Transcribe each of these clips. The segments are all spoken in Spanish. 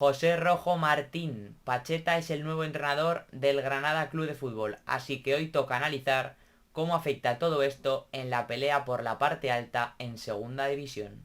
José Rojo Martín Pacheta es el nuevo entrenador del Granada Club de Fútbol, así que hoy toca analizar cómo afecta todo esto en la pelea por la parte alta en Segunda División.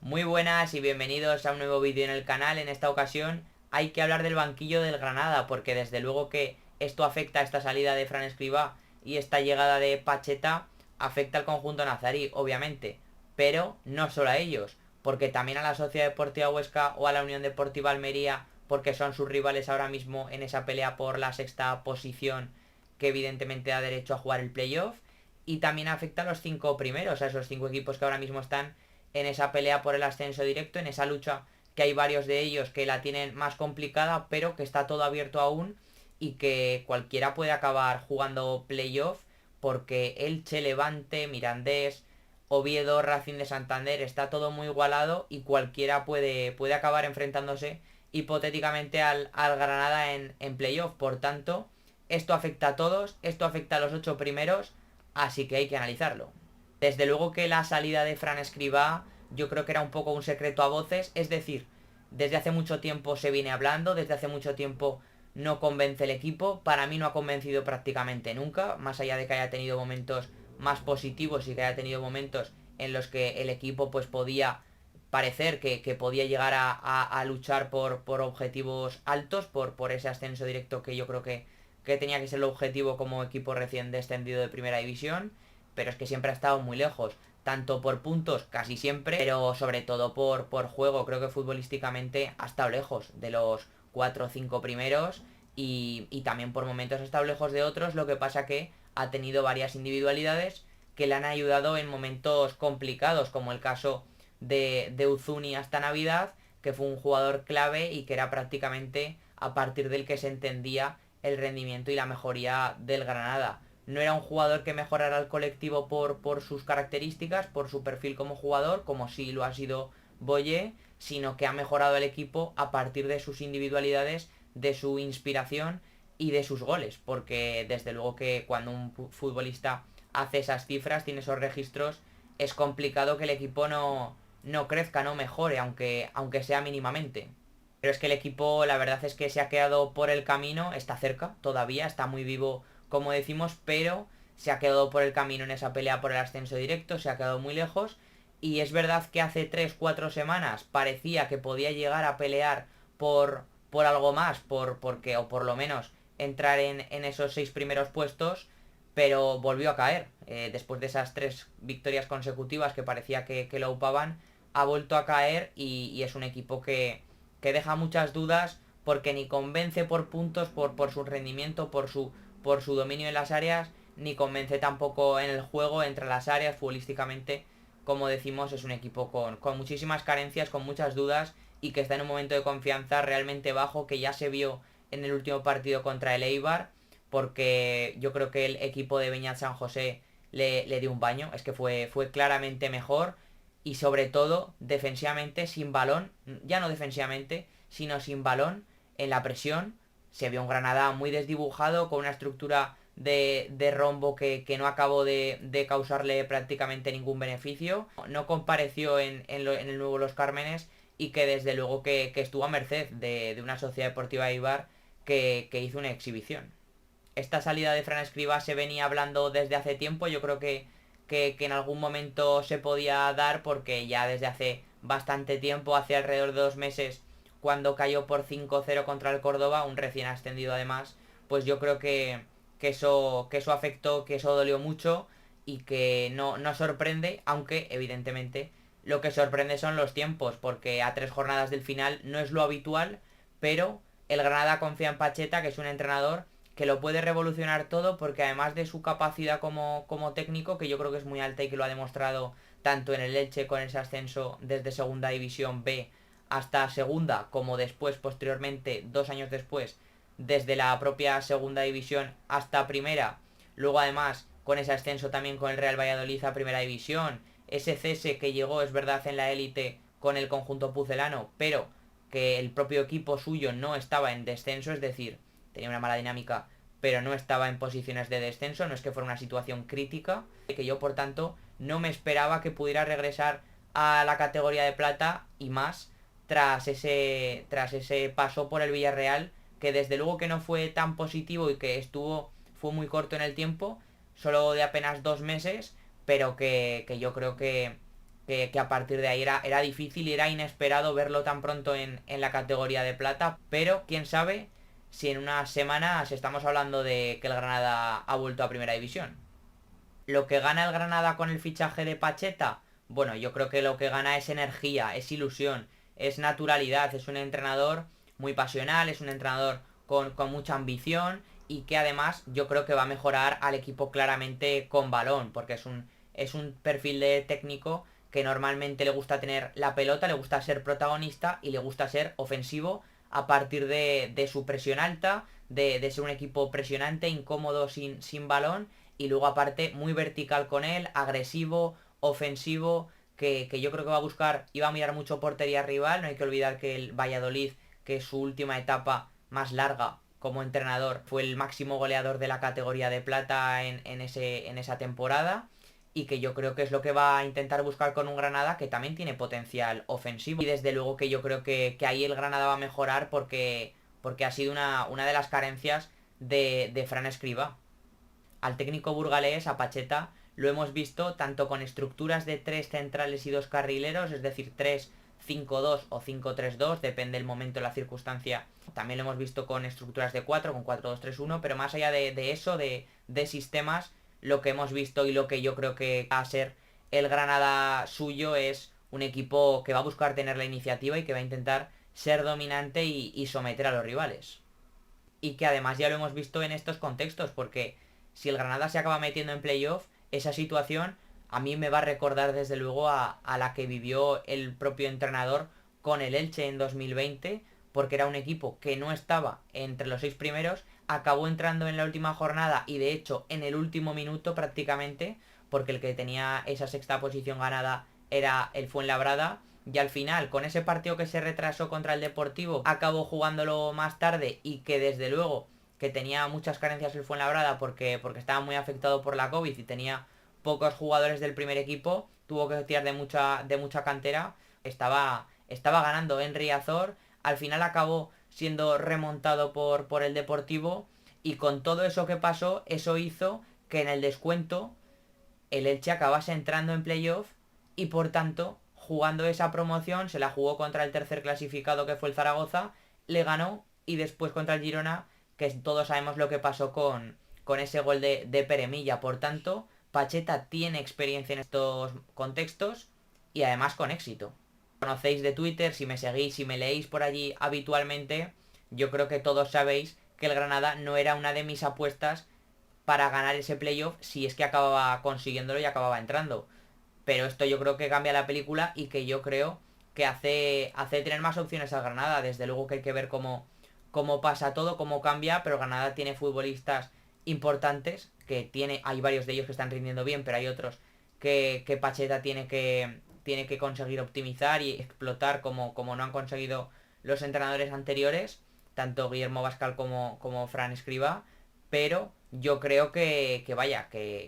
Muy buenas y bienvenidos a un nuevo vídeo en el canal. En esta ocasión hay que hablar del banquillo del Granada, porque desde luego que esto afecta a esta salida de Fran Escribá y esta llegada de Pacheta afecta al conjunto nazarí, obviamente, pero no solo a ellos, porque también a la Sociedad Deportiva Huesca o a la Unión Deportiva Almería, porque son sus rivales ahora mismo en esa pelea por la sexta posición que evidentemente da derecho a jugar el playoff, y también afecta a los cinco primeros, a esos cinco equipos que ahora mismo están en esa pelea por el ascenso directo, en esa lucha que hay varios de ellos que la tienen más complicada, pero que está todo abierto aún y que cualquiera puede acabar jugando playoff, porque Elche, Levante, Mirandés, Oviedo, Racing de Santander, está todo muy igualado y cualquiera puede acabar enfrentándose hipotéticamente al Granada en playoff. Por tanto, esto afecta a todos, esto afecta a los ocho primeros, así que hay que analizarlo. Desde luego que la salida de Fran Escribá yo creo que era un poco un secreto a voces, es decir, desde hace mucho tiempo se viene hablando, desde hace mucho tiempo no convence el equipo, para mí no ha convencido prácticamente nunca, más allá de que haya tenido momentos más positivos y que haya tenido momentos en los que el equipo pues podía parecer que podía llegar a luchar por objetivos altos, por ese ascenso directo que yo creo que tenía que ser el objetivo como equipo recién descendido de primera división, pero es que siempre ha estado muy lejos, tanto por puntos casi siempre, pero sobre todo por juego. Creo que futbolísticamente ha estado lejos de los 4 o 5 primeros y también por momentos ha estado lejos de otros, lo que pasa que ha tenido varias individualidades que le han ayudado en momentos complicados, como el caso de Uzuni hasta Navidad, que fue un jugador clave y que era prácticamente a partir del que se entendía el rendimiento y la mejoría del Granada. No era un jugador que mejorara el colectivo por sus características, por su perfil como jugador, como sí lo ha sido Boye, sino que ha mejorado el equipo a partir de sus individualidades, de su inspiración y de sus goles, porque desde luego que cuando un futbolista hace esas cifras, tiene esos registros, es complicado que el equipo no crezca, no mejore, aunque sea mínimamente. Pero es que el equipo, la verdad es que se ha quedado por el camino, está cerca todavía, está muy vivo, como decimos, pero se ha quedado por el camino en esa pelea por el ascenso directo, se ha quedado muy lejos. Y es verdad que hace 3 4 semanas parecía que podía llegar a pelear por algo más, porque, o por lo menos entrar en esos 6 primeros puestos, pero volvió a caer. Después de esas 3 victorias consecutivas que parecía que lo upaban, ha vuelto a caer y es un equipo que deja muchas dudas, porque ni convence por puntos, por su rendimiento, por su dominio en las áreas, ni convence tampoco en el juego, entre las áreas, futbolísticamente. Como decimos, es un equipo con muchísimas carencias, con muchas dudas y que está en un momento de confianza realmente bajo, que ya se vio en el último partido contra el Eibar, porque yo creo que el equipo de Beñat San José le dio un baño, es que fue claramente mejor y sobre todo defensivamente sin balón, ya no defensivamente, sino sin balón en la presión. Se vio un Granada muy desdibujado, con una estructura de rombo que no acabó de causarle prácticamente ningún beneficio. No compareció en el nuevo Los Cármenes y que desde luego que estuvo a merced de una Sociedad Deportiva Eibar que hizo una exhibición. Esta salida de Fran Escribá se venía hablando desde hace tiempo, yo creo que en algún momento se podía dar, porque ya desde hace bastante tiempo, hace alrededor de 2 meses, cuando cayó por 5-0 contra el Córdoba, un recién ascendido además, pues yo creo que eso afectó, que eso dolió mucho y que no sorprende, aunque evidentemente lo que sorprende son los tiempos, porque a 3 jornadas del final no es lo habitual, pero el Granada confía en Pacheta, que es un entrenador que lo puede revolucionar todo, porque además de su capacidad como técnico, que yo creo que es muy alta y que lo ha demostrado tanto en el Elche con ese ascenso desde Segunda División B hasta Segunda, como después, posteriormente, 2 años después, desde la propia Segunda División hasta Primera, luego además con ese ascenso también con el Real Valladolid a Primera División, ese cese que llegó, es verdad, en la élite con el conjunto pucelano, pero que el propio equipo suyo no estaba en descenso, es decir, tenía una mala dinámica, pero no estaba en posiciones de descenso, no es que fuera una situación crítica, que yo por tanto no me esperaba que pudiera regresar a la categoría de plata y más tras ese paso por el Villarreal, que desde luego que no fue tan positivo y que fue muy corto en el tiempo, solo de apenas 2 meses, pero que yo creo que a partir de ahí era difícil y era inesperado verlo tan pronto en la categoría de plata, pero quién sabe si en unas semanas estamos hablando de que el Granada ha vuelto a Primera División. Lo que gana el Granada con el fichaje de Pacheta, bueno, yo creo que lo que gana es energía, es ilusión, es naturalidad, es un entrenador muy pasional, es un entrenador con mucha ambición y que además yo creo que va a mejorar al equipo claramente con balón, porque es un perfil de técnico que normalmente le gusta tener la pelota, le gusta ser protagonista y le gusta ser ofensivo a partir de su presión alta, de ser un equipo presionante, incómodo sin balón y luego aparte muy vertical con él, agresivo, ofensivo, que yo creo que va a buscar y va a mirar mucho portería rival. No hay que olvidar que el Valladolid, que es su última etapa más larga como entrenador, fue el máximo goleador de la categoría de plata en esa temporada y que yo creo que es lo que va a intentar buscar con un Granada que también tiene potencial ofensivo y desde luego que yo creo que ahí el Granada va a mejorar porque ha sido una de las carencias de Fran Escribá. Al técnico burgalés, a Pacheta, lo hemos visto tanto con estructuras de 3 centrales y 2 carrileros, es decir, 3-5-2 o 5-3-2, depende del momento y la circunstancia. También lo hemos visto con estructuras de 4, con 4-2-3-1, pero más allá de eso, de sistemas, lo que hemos visto y lo que yo creo que va a ser el Granada suyo es un equipo que va a buscar tener la iniciativa y que va a intentar ser dominante y someter a los rivales. Y que además ya lo hemos visto en estos contextos, porque si el Granada se acaba metiendo en playoff, esa situación a mí me va a recordar desde luego a la que vivió el propio entrenador con el Elche en 2020, porque era un equipo que no estaba entre los 6 primeros, acabó entrando en la última jornada y de hecho en el último minuto prácticamente, porque el que tenía esa sexta posición ganada era el Fuenlabrada, y al final, con ese partido que se retrasó contra el Deportivo, acabó jugándolo más tarde y que desde luego que tenía muchas carencias el Fuenlabrada porque estaba muy afectado por la COVID y tenía pocos jugadores del primer equipo, tuvo que tirar de mucha cantera, estaba ganando Henry Azor, al final acabó siendo remontado por el Deportivo y con todo eso que pasó, eso hizo que en el descuento el Elche acabase entrando en playoff y por tanto jugando esa promoción se la jugó contra el tercer clasificado que fue el Zaragoza, le ganó y después contra el Girona, que todos sabemos lo que pasó con ese gol de Peremilla. Por tanto, Pacheta tiene experiencia en estos contextos y además con éxito. Conocéis de Twitter, si me seguís, si me leéis por allí habitualmente, yo creo que todos sabéis que el Granada no era una de mis apuestas para ganar ese playoff si es que acababa consiguiéndolo y acababa entrando. Pero esto yo creo que cambia la película y que yo creo que hace tener más opciones al Granada. Desde luego que hay que ver cómo pasa todo, cómo cambia, pero Granada tiene futbolistas importantes, hay varios de ellos que están rindiendo bien, pero hay otros que Pacheta tiene que conseguir optimizar y explotar como no han conseguido los entrenadores anteriores, tanto Guillermo Bascal como Fran Escribá, pero yo creo que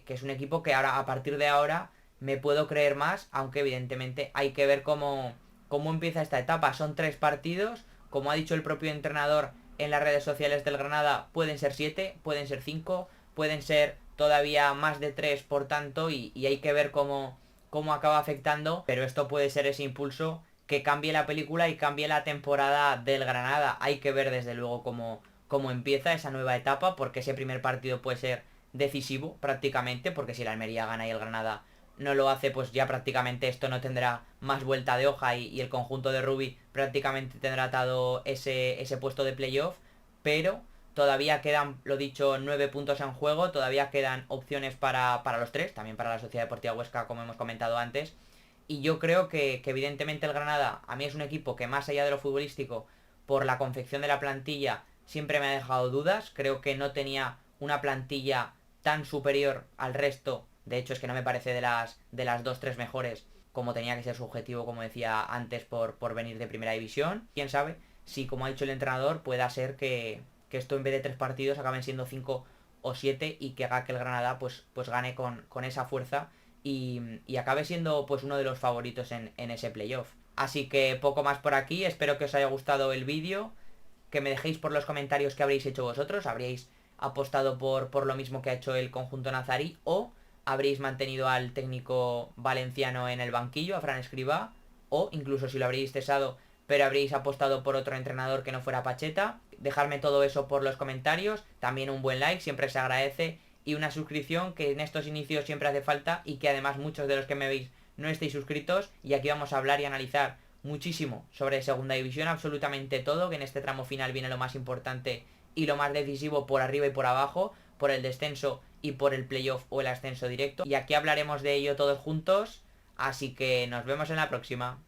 es un equipo que ahora, a partir de ahora, me puedo creer más, aunque evidentemente hay que ver cómo empieza esta etapa. Son 3 partidos, como ha dicho el propio entrenador en las redes sociales del Granada, pueden ser 7, pueden ser 5, pueden ser todavía más de 3 por tanto, y hay que ver cómo acaba afectando, pero esto puede ser ese impulso que cambie la película y cambie la temporada del Granada. Hay que ver desde luego cómo empieza esa nueva etapa, porque ese primer partido puede ser decisivo prácticamente, porque si el Almería gana y el Granada no lo hace, pues ya prácticamente esto no tendrá más vuelta de hoja y el conjunto de Rubi prácticamente tendrá atado ese puesto de playoff, pero todavía quedan, lo dicho, 9 puntos en juego, todavía quedan opciones para los 3, también para la Sociedad Deportiva Huesca, como hemos comentado antes, y yo creo que evidentemente el Granada, a mí es un equipo que más allá de lo futbolístico, por la confección de la plantilla, siempre me ha dejado dudas, creo que no tenía una plantilla tan superior al resto. De hecho, es que no me parece de las 2-3 mejores, como tenía que ser su objetivo, como decía antes, por venir de primera división. Quién sabe si, como ha dicho el entrenador, pueda ser que esto en vez de 3 partidos acaben siendo 5 o 7 y que haga que el Granada pues gane con esa fuerza y acabe siendo pues uno de los favoritos en ese playoff. Así que poco más por aquí, espero que os haya gustado el vídeo, que me dejéis por los comentarios qué habréis hecho vosotros, habríais apostado por lo mismo que ha hecho el conjunto nazarí o habréis mantenido al técnico valenciano en el banquillo, a Fran Escribá, o incluso si lo habréis cesado pero habréis apostado por otro entrenador que no fuera Pacheta. Dejadme todo eso por los comentarios, también un buen like, siempre se agradece, y una suscripción que en estos inicios siempre hace falta y que además muchos de los que me veis no estéis suscritos, y aquí vamos a hablar y analizar muchísimo sobre segunda división, absolutamente todo, que en este tramo final viene lo más importante y lo más decisivo por arriba y por abajo, por el descenso y por el playoff o el ascenso directo, y aquí hablaremos de ello todos juntos, así que nos vemos en la próxima.